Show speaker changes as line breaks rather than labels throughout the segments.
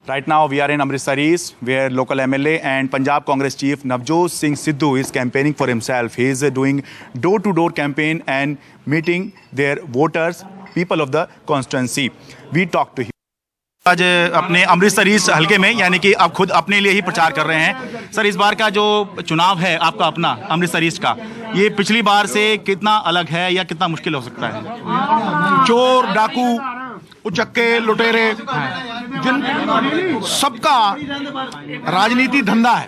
Right now, we are in Amritsar East, where local MLA and Punjab Congress Chief Navjot Singh Sidhu is campaigning for himself. He is doing door-to-door campaign and meeting their voters, people of the constituency. We talk to him. आज अपने Amritsar east हल्के में यानी कि आप खुद अपने लिए ही प्रचार कर रहे हैं। सर, इस बार का जो चुनाव है आपका अपना अमृतसर ईस्ट का, ये पिछली बार से कितना अलग है या कितना मुश्किल हो सकता है?
चोर, डाकू, उचक्के, लुटेरे, जिन सबका राजनीति धंधा है,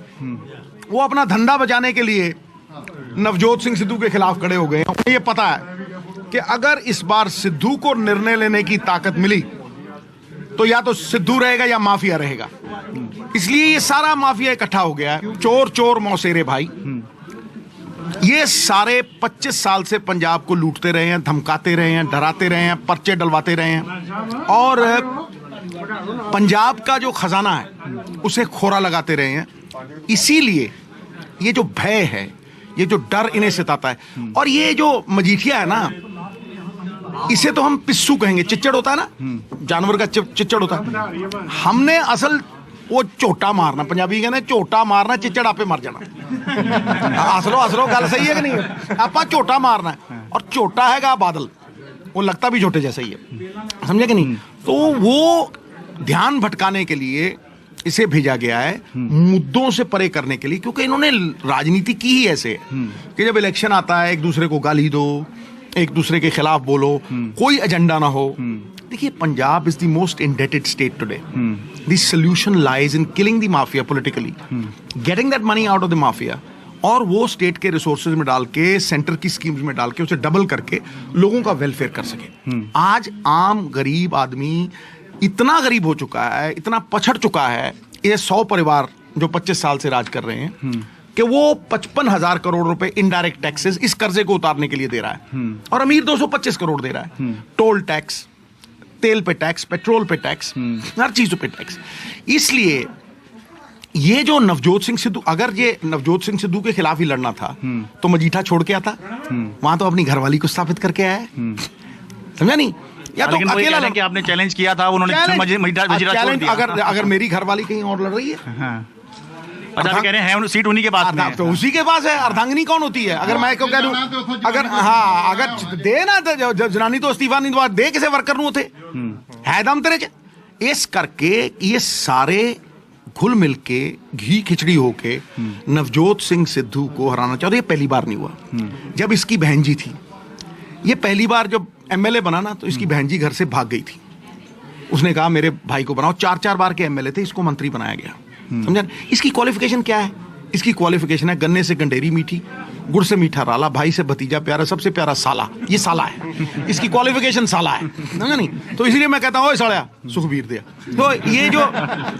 वो अपना धंधा बचाने के लिए नवजोत सिंह सिद्धू के खिलाफ खड़े हो गए। उन्हें ये पता है कि अगर इस बार सिद्धू को निर्णय लेने की ताकत मिली तो या तो सिद्धू रहेगा या माफिया रहेगा। इसलिए ये सारा माफिया इकट्ठा हो गया है। चोर चोर मौसेरे भाई, ये सारे 25 साल से पंजाब को लूटते रहे हैं, धमकाते रहे हैं, डराते रहे हैं, पर्चे डलवाते रहे हैं और पंजाब का जो खजाना है उसे खोरा लगाते रहे हैं। इसीलिए ये जो भय है, ये जो डर इन्हें सताता है। और ये जो मजीठिया है ना, इसे तो हम पिस्सू कहेंगे, चिच्चड़ होता है ना, जानवर का चिच्चड़ होता है। हमने असल वो झोटा मारना, पंजाबी कहते हैं झोटा मारना, चिच्चड़ आपे मर जाना। असलो गल सही है कि नहीं? आपा झोटा मारना है और झोटा हैगा बादल, वो लगता भी झोटे जैसा ही है, समझे कि नहीं? तो वो ध्यान भटकाने के लिए इसे भेजा गया है, मुद्दों से परे करने के लिए, क्योंकि इन्होंने राजनीति की ही ऐसे है कि जब इलेक्शन आता है एक दूसरे को गाली दो, एक दूसरे के खिलाफ बोलो, कोई एजेंडा ना हो। देखिए, Punjab is the most indebted state today. The solution lies in killing the mafia politically, getting that money out of the mafia, और वो स्टेट के रिसोर्सेज में डाल के, सेंटर की स्कीम्स में डाल के उसे डबल करके लोगों का वेलफेयर कर सके। आज आम गरीब आदमी इतना गरीब हो चुका है, इतना पछड़ चुका है, ये 100 परिवार जो 25 साल से राज कर रहे हैं, कि वो 55,000 करोड़ रुपए इनडायरेक्ट टैक्सेस इस कर्जे को उतारने के लिए दे रहा है, और अमीर 225 करोड़ दे रहा है। टोल टैक्स, तेल पे टैक्स, पेट्रोल पे टैक्स, हर चीज पे टैक्स। इसलिए ये जो नवजोत सिंह सिद्धू, अगर ये नवजोत सिंह सिद्धू के खिलाफ ही लड़ना था तो मजीठा छोड़ के आता, वहां तो अपनी घरवाली को स्थापित करके आया है, समझा नहीं? या तो अकेला कि
आपने चैलेंज किया था, उन्होंने मजीठा छोड़ दिया।
अगर मेरी घरवाली कहीं और लड़ रही है,
अच्छा, कह रहे हैं सीट उन्हीं के पास है,
तो उसी के पास है। अर्धांगिनी कौन होती है? अगर मैं क्यों कह दूं, अगर दे ना तो जनानी तो इस्तीफा नहीं दे, किसे वर्कर नू थे है दम तेरे च। इस करके ये सारे घुल मिल के घी खिचड़ी होके नवजोत सिंह सिद्धू को हराना चाहते। ये पहली बार नहीं हुआ। जब इसकी बहन जी थी, ये पहली बार जब एमएलए बना ना, तो इसकी बहन जी घर से भाग गई थी। उसने कहा मेरे भाई को बनाओ। 4 बार के एमएलए थे, इसको मंत्री बनाया गया, समझा? इसकी क्वालिफिकेशन क्या है? इसकी क्वालिफिकेशन है गन्ने से गंडेरी मीठी, गुड़ से मीठा राला, भाई से भतीजा प्यारा, सबसे प्यारा साला। ये साला है, इसकी क्वालिफिकेशन साला है, समझा नहीं? तो इसलिए मैं कहता हूँ साला सुखबीर दिया। तो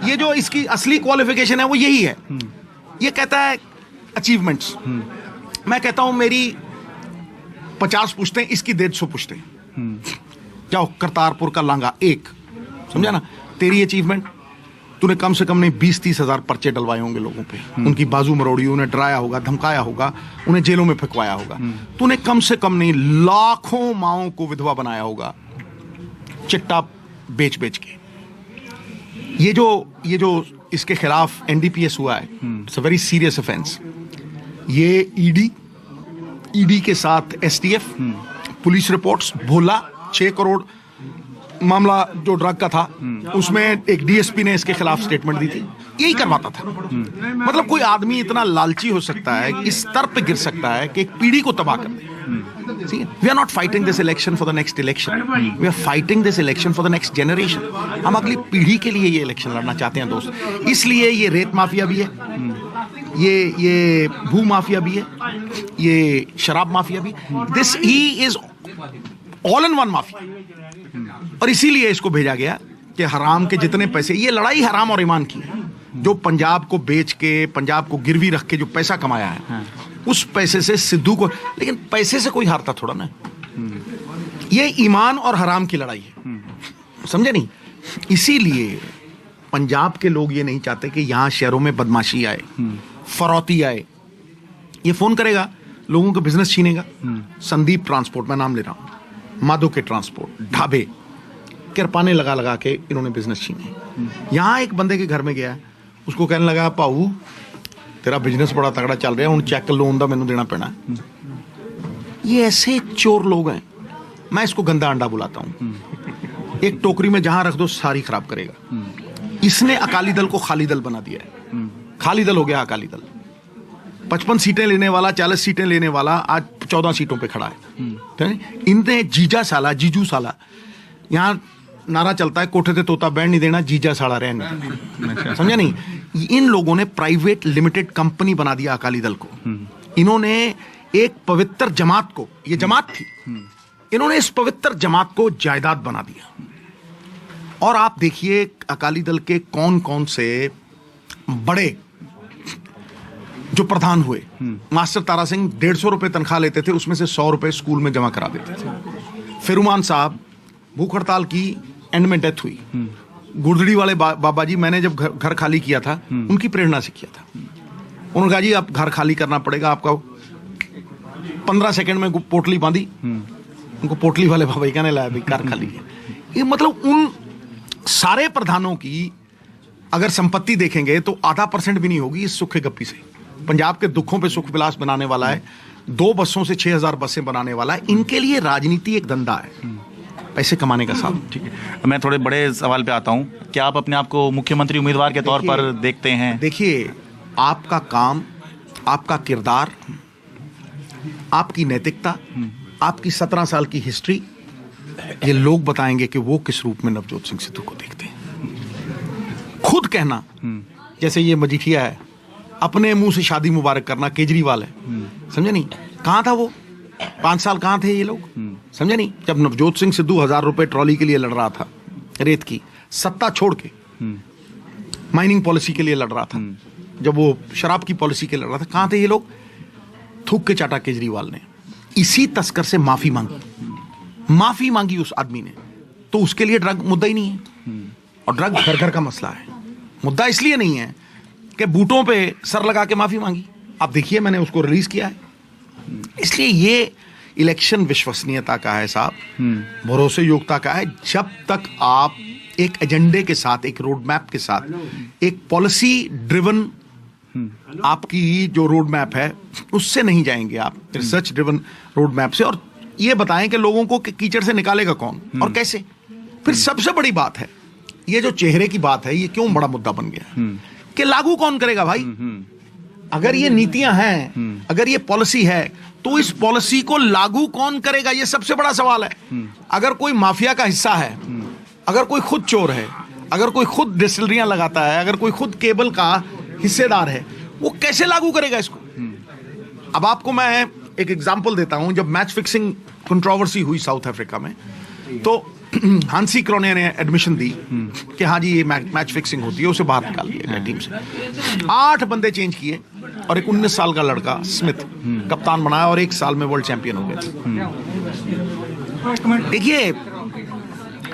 ये जो इसकी असली क्वालिफिकेशन है वो यही है। ये कहता है अचीवमेंट्स। मैं कहता हूँ मेरी 50 पुश्तें, इसकी 150 पुश्तें। जाओ करतारपुर का लांगा एक, समझा ना? तेरी अचीवमेंट, तूने कम से कम नहीं 20-30 हजार पर्चे डलवाए होंगे लोगों पे, उनकी बाजू मरोड़ी, उन्हें डराया होगा, धमकाया होगा, उन्हें जेलों में फेंकवाया होगा। तूने कम से कम नहीं लाखों माओं को विधवा बनाया होगा, चिट्टा बेच बेच के। ये जो इसके खिलाफ एनडीपीएस हुआ है, it's a very serious offence. ये ईडी के साथ एसटीएफ, पुलिस रिपोर्ट्स, भोला 6 करोड़ मामला जो ड्रग का था, उसमें एक डीएसपी ने इसके खिलाफ स्टेटमेंट दी थी। यही करवाता था। मतलब कोई आदमी इतना लालची हो सकता है, इस स्तर पे गिर सकता है कि एक पीढ़ी को तबाह कर दे। We are not fighting this election for the next election, we are fighting this election for the next generation. हम अगली पीढ़ी के लिए ये इलेक्शन लड़ना चाहते हैं दोस्त। इसलिए ये रेत माफिया भी है, ये भू माफिया भी है, ये शराब माफिया भी, this he is all in one mafia. और इसीलिए इसको भेजा गया कि हराम के जितने पैसे, ये लड़ाई हराम और ईमान की है। जो पंजाब को बेच के, पंजाब को गिरवी रख के जो पैसा कमाया है, उस पैसे से सिद्धू को, लेकिन पैसे से कोई हारता थोड़ा ना। ये ईमान और हराम की लड़ाई है, समझे नहीं? इसीलिए पंजाब के लोग ये नहीं चाहते कि यहां शहरों में बदमाशी आए, फरौती आए। ये फोन करेगा, लोगों का बिजनेस छीनेगा। संदीप ट्रांसपोर्ट, मैं नाम ले रहा हूं, माधो के ट्रांसपोर्ट, ढाबे, किरपाने लगा लगा के इन्होंने बिजनेस छीने। यहाँ एक बंदे के घर में गया, उसको कहने लगा भाऊ तेरा बिजनेस बड़ा तगड़ा चल रहा है, हुण चैक लोन का मैनू देना पैना। ये ऐसे चोर लोग हैं, मैं इसको गंदा अंडा बुलाता हूँ। एक टोकरी में जहां रख दो सारी खराब करेगा। इसने अकाली दल को खाली दल बना दिया है, खाली दल हो गया अकाली दल। 55 सीटें लेने वाला, 40 सीटें लेने वाला आज 14 सीटों पे खड़ा है। इनने जीजू साला, यहाँ नारा चलता है कोठे से तोता बैठ नहीं देना, जीजा साला रहने, समझा नहीं। इन लोगों ने प्राइवेट लिमिटेड कंपनी बना दिया अकाली दल को। इन्होंने एक पवित्र जमात को, ये जमात थी, इन्होंने इस पवित्र जमात को जायदाद बना दिया। और आप देखिए अकाली दल के कौन कौन से बड़े जो प्रधान हुए। मास्टर तारा सिंह 150 रुपए तनख्वाह लेते थे, उसमें से 100 रुपए स्कूल में जमा करा देते थे। फिरुमान साहब भूख हड़ताल की, एंड में डेथ हुई। गुरदड़ी वाले बाबा जी, मैंने जब घर खाली किया था उनकी प्रेरणा से किया था। उन्होंने कहा जी आप घर खाली करना पड़ेगा आपका, 15 सेकंड में पोटली बांधी, उनको पोटली वाले बाबा जी कहने लाया भाई कार खाली है। ये मतलब उन सारे प्रधानों की अगर संपत्ति देखेंगे तो आधा % भी नहीं होगी इस सुखे गप्पी से। पंजाब के दुखों पे सुख विलास बनाने वाला है, 2 बसों से 6000 बसें बनाने वाला है। इनके लिए राजनीति एक धंधा है, पैसे कमाने का साधन।
ठीक है, मैं थोड़े बड़े सवाल पे आता हूँ। क्या आप अपने आप को मुख्यमंत्री उम्मीदवार के तौर पर देखते हैं?
देखिए, आपका काम, आपका किरदार, आपकी नैतिकता, आपकी 17 साल की हिस्ट्री, ये लोग बताएंगे कि वो किस रूप में नवजोत सिंह सिद्धू को देखते हैं। खुद कहना, जैसे ये मजीठिया है, अपने मुंह से शादी मुबारक करना केजरीवाल है, समझे नहीं। कहाँ था वो 5 साल, कहाँ थे ये लोग, समझे नहीं। जब नवजोत सिंह सिद्धू 1000 रुपए ट्रॉली के लिए लड़ रहा था, रेत की, सत्ता छोड़ के माइनिंग पॉलिसी के लिए लड़ रहा था, जब वो शराब की पॉलिसी के लिए लड़ रहा था, कहाँ थे ये लोग? थूक के चाटा केजरीवाल ने। इसी तस्कर से माफी मांगी उस आदमी ने, तो उसके लिए ड्रग मुद्दा ही नहीं है। और ड्रग घर घर का मसला है। मुद्दा इसलिए नहीं है कि बूटों पे सर लगा के माफी मांगी। आप देखिए, मैंने उसको रिलीज किया है। इसलिए ये इलेक्शन विश्वसनीयता का है साहब, भरोसे योग्यता का है। जब तक आप एक एजेंडे के साथ, एक रोड मैप के साथ, एक पॉलिसी ड्रिवन आपकी जो रोड मैप है उससे नहीं जाएंगे आप, रिसर्च ड्रिवन रोड मैप से, और ये बताएं कि लोगों को कीचड़ से निकालेगा कौन और कैसे। फिर सबसे बड़ी बात है, ये जो चेहरे की बात है, ये क्यों बड़ा मुद्दा बन गया कि लागू कौन करेगा भाई? अगर ये नीतियां हैं, अगर ये पॉलिसी है, तो इस पॉलिसी को लागू कौन करेगा? ये सबसे बड़ा सवाल है। अगर कोई माफिया का हिस्सा है, अगर कोई खुद चोर है, अगर कोई खुद डिस्टिलरियां लगाता है, अगर कोई खुद केबल का हिस्सेदार है, वो कैसे लागू करेगा इसको? अब आपको मैं एक एग्जांपल देता हूं। जब मैच फिक्सिंग कंट्रोवर्सी हुई साउथ अफ्रीका में, तो हांसी क्रोने ने एडमिशन दी कि हाँ जी ये मैच फिक्सिंग होती है, उसे बाहर निकाल दिया गया टीम से। 8 बंदे चेंज किए और एक 19 साल का लड़का स्मिथ कप्तान बनाया और 1 साल में वर्ल्ड चैंपियन हो गया। देखिए,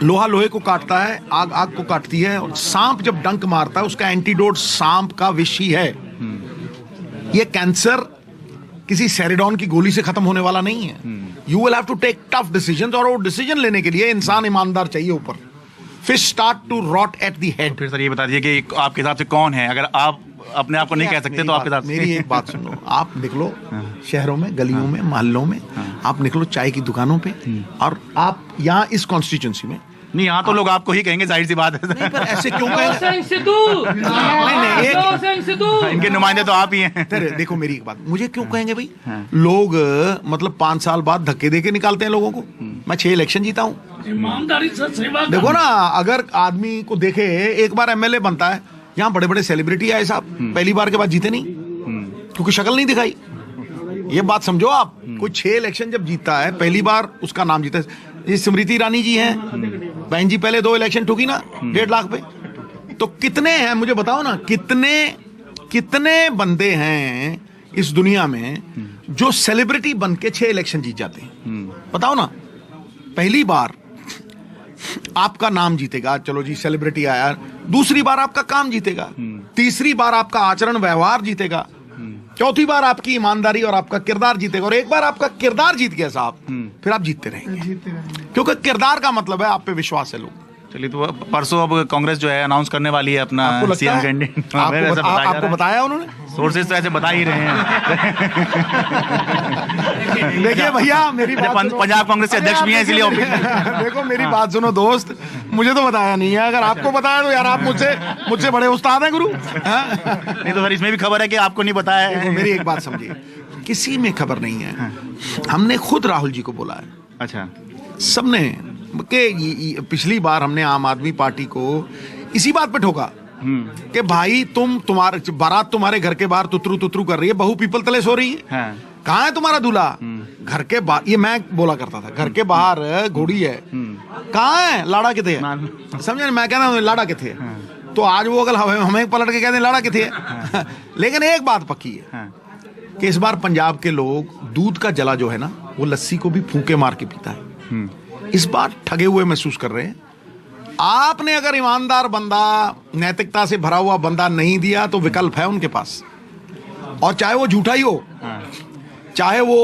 लोहा लोहे को काटता है, आग आग को काटती है, और सांप जब डंक मारता है उसका एंटीडोट सांप का विष ही है। ये कैंसर किसी सेरिडॉन की गोली से खत्म होने वाला नहीं है। You will have to take tough decisions, और वो डिसीजन लेने के लिए इंसान ईमानदार चाहिए ऊपर। Fish start to rot at the head.
फिर सर ये बता दीजिए कि आपके हिसाब से कौन है? अगर आप अपने आप को नहीं कह सकते तो आपके हिसाब से।
मेरी एक बात सुनो, आप निकलो शहरों में, गलियों में, मोहल्लों में, आप निकलो चाय की दुकानों पे, और आप यहाँ इस कॉन्स्टिट्यूंसी में,
नहीं यहाँ तो लोग आपको ही कहेंगे, जाहिर सी बात है।
नहीं, पर ऐसे क्यों कहेंगे?
इनके नुमाइंदे तो आप ही हैं।
देखो मेरी एक बात, मुझे क्यों कहेंगे भाई? लोग मतलब 5 साल बाद धक्के देके निकालते हैं लोगों को। मैं 6 इलेक्शन जीता हूँ,
ईमानदारी से सेवा।
देखो ना, अगर आदमी को देखे, एक बार एमएलए बनता है, यहाँ बड़े बड़े सेलिब्रिटी आए साहब, पहली बार के बाद जीते नहीं, क्योंकि शक्ल नहीं दिखाई। ये बात समझो आप। कोई 6 इलेक्शन जब जीतता है, पहली बार उसका नाम जीता है। ये स्मृति ईरानी जी हैं, बहन जी पहले 2 इलेक्शन ठुकी ना 1.5 लाख पे। तो कितने हैं मुझे बताओ ना, कितने बंदे हैं इस दुनिया में जो सेलिब्रिटी बन के 6 इलेक्शन जीत जाते हैं? बताओ ना। पहली बार आपका नाम जीतेगा, चलो जी सेलिब्रिटी आया, दूसरी बार आपका काम जीतेगा, तीसरी बार आपका आचरण व्यवहार जीतेगा, चौथी बार आपकी ईमानदारी और आपका किरदार जीतेगा, और एक बार आपका किरदार जीत गया साहब, फिर आप जीतते रहेंगे। क्योंकि किरदार का मतलब है आप पे विश्वास है लोग।
चलिए, तो परसों अब कांग्रेस जो है अनाउंस करने वाली है अपना
आपको लगता
सीएम
है?
कैंडिडेट।
आपको बताया उन्होंने?
सोर्सेज तो ऐसे बता ही रहे हैं।
देखिए भैया, मेरी बात सुनो।
पंजाब कांग्रेस के अध्यक्ष भी हैं, इसलिए
देखो मेरी बात सुनो दोस्त, मुझे तो बताया नहीं है। अगर आपको बताया तो यार आप मुझसे बड़े उस्ताद हैं गुरु।
नहीं तो सर, इसमें भी खबर है कि आपको नहीं बताया है।
मेरी एक बात समझिए, किसी में खबर नहीं है। हमने खुद राहुल जी को बोला है,
अच्छा,
सबने कि पिछली बार हमने आम आदमी पार्टी को इसी बात पे ठोका कि भाई तुम्हारे बारात तुम्हारे घर के बाहर तुतरू तुतरू कर रही है, बहू पीपल तले सो रही है,
हाँ।
कहाँ है तुम्हारा दूल्हा? घर के बाहर, ये मैं बोला करता था, घर के बाहर घोड़ी है, कहाँ है लाड़ा किथे है? समझे? मैं कहना लाड़ा किथे है, तो आज वो अगर हमें पलट के कहते लाड़ा किथे है। लेकिन एक बात पक्की है कि इस बार पंजाब के लोग दूध का जला जो है ना, वो लस्सी को भी फूंके मार के पीता है। इस बार ठगे हुए महसूस कर रहे हैं। आपने अगर ईमानदार बंदा, नैतिकता से भरा हुआ बंदा नहीं दिया तो विकल्प है उनके पास, और चाहे वो झूठा ही हो, चाहे वो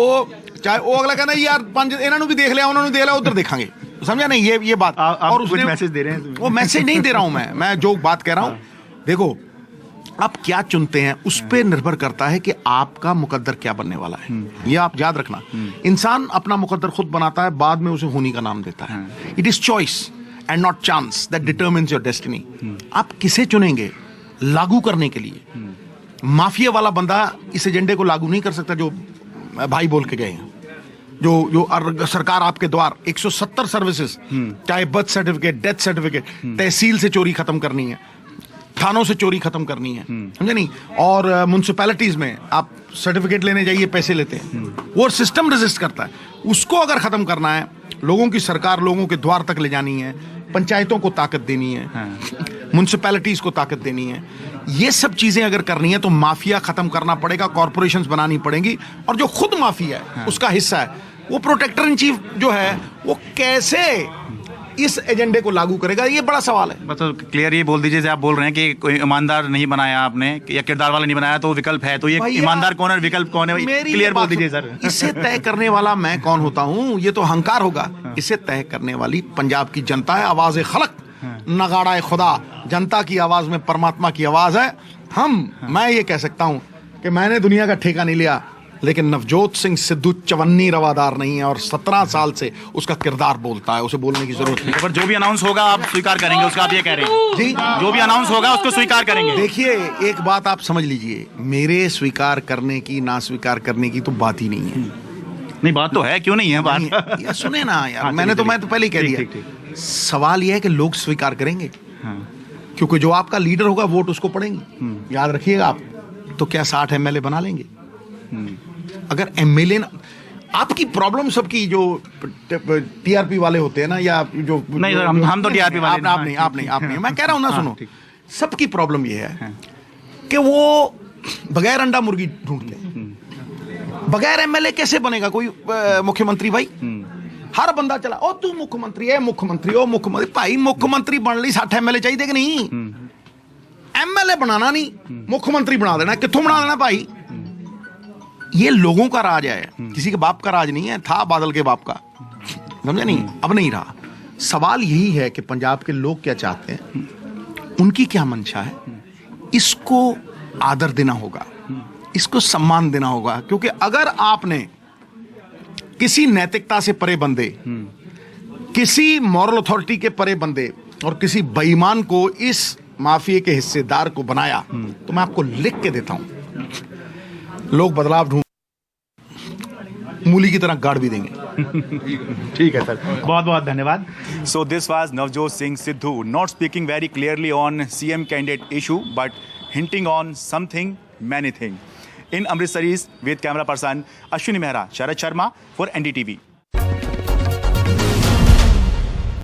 अगला कहना यार पंज इन्होंने भी देख लिया, उन्होंने देख लिया, उधर देखेंगे। समझा नहीं ये बात?
और उसने मैसेज दे रहे हैं।
वो मैसेज नहीं दे रहा हूं मैं जो बात कह रहा हूं, देखो आप क्या चुनते हैं उस पर निर्भर करता है कि आपका मुकद्दर क्या बनने वाला है। ये आप याद रखना, इंसान अपना मुकद्दर खुद बनाता है, बाद में उसे होनी का नाम देता है। It is choice and not chance that determines your destiny. आप किसे चुनेंगे लागू करने के लिए? माफिया वाला बंदा इस एजेंडे को लागू नहीं कर सकता जो भाई बोल के गए हैं। जो सरकार आपके द्वार 170 सर्विसेज, चाहे बर्थ सर्टिफिकेट, डेथ सर्टिफिकेट, तहसील से चोरी खत्म करनी है, थानों से चोरी खत्म करनी है, समझे नहीं, और म्युनिसिपैलिटीज में आप सर्टिफिकेट लेने जाइए, पैसे लेते हैं, वो सिस्टम रेजिस्ट करता है। उसको अगर खत्म करना है, लोगों की सरकार लोगों के द्वार तक ले जानी है, पंचायतों को ताकत देनी है, म्युनिसिपैलिटीज को ताकत देनी है, ये सब चीजें अगर करनी है तो माफिया खत्म करना पड़ेगा, कॉर्पोरेशंस बनानी पड़ेंगी, और जो खुद माफिया है उसका हिस्सा है, वो प्रोटेक्टर इन चीफ जो है वो कैसे इस एजेंडे को लागू करेगा, ये बड़ा सवाल है।
मतलब क्लियर ये बोल दीजिए, जैसे आप बोल रहे हैं कि कोई ईमानदार नहीं बनाया आपने या किरदार वाला नहीं बनाया, तो विकल्प है, तो ये ईमानदार कौन है, विकल्प कौन है, क्लियर बोल दीजिए सर।
इसे तय करने वाला मैं कौन होता हूं, ये तो अहंकार होगा। इसे तय करने वाली पंजाब की जनता है, आवाज खलक, नगाड़ा खुदा, जनता की आवाज में परमात्मा की आवाज है। मैं ये कह सकता हूं कि मैंने दुनिया का ठेका नहीं लिया, लेकिन नवजोत सिंह सिद्धू चवन्नी रवादार नहीं है, और 17 साल से उसका किरदार बोलता है, उसे बोलने की जरूरत नहीं।
पर जो भी अनाउंस होगा आप स्वीकार करेंगे, उसका आप ये कह रहे हैं?
जी,
जो भी अनाउंस होगा उसको स्वीकार करेंगे।
देखिए एक बात आप समझ लीजिए, मेरे स्वीकार करने की ना स्वीकार करने की तो बात ही नहीं है।
नहीं, बात तो है, क्यों नहीं है बात?
या सुने ना यार, मैं तो पहले ही कह दिया। सवाल यह है कि लोग स्वीकार करेंगे, क्योंकि जो आपका लीडर होगा वोट उसको पड़ेंगे। याद रखिएगा आप, तो क्या 60 एमएलए बना लेंगे? अगर एमएलए, आपकी प्रॉब्लम सबकी जो टीआरपी वाले होते हैं ना, या जो
नहीं सर, हम तो टीआरपी वाले
आप नहीं मैं कह रहा हूं ना, सुनो, सबकी प्रॉब्लम ये है कि वो बगैर अंडा मुर्गी ढूंढते हैं। बगैर एमएलए कैसे बनेगा कोई मुख्यमंत्री भाई? हर बंदा चला, ओ तू मुख्यमंत्री है, मुख्यमंत्री ओ मुख्यमंत्री, भाई मुख्यमंत्री बन ली 60 एमएलए चाहिए कि नहीं? एमएलए बनाना नहीं, मुख्यमंत्री बना देना। कित्थों बना देना भाई? ये लोगों का राज है, किसी के बाप का राज नहीं है। था बादल के बाप का, समझे नहीं, अब नहीं रहा। सवाल यही है कि पंजाब के लोग क्या चाहते हैं, उनकी क्या मंशा है, इसको आदर देना होगा, इसको सम्मान देना होगा। क्योंकि अगर आपने किसी नैतिकता से परे बंदे, किसी मॉरल अथॉरिटी के परे बंदे और किसी बेईमान को इस माफिया के हिस्सेदार को बनाया, तो मैं आपको लिख के देता हूं, लोग बदलाव ढूंढ मूली की तरह गाड़ भी देंगे।
ठीक है सर, बहुत बहुत धन्यवाद। So this was Navjot Singh Sidhu, not speaking very clearly on CM candidate issue, but hinting on something, many things. In Amritsar East, with camera person Ashwini Mehra, Sharad Sharma for NDTV.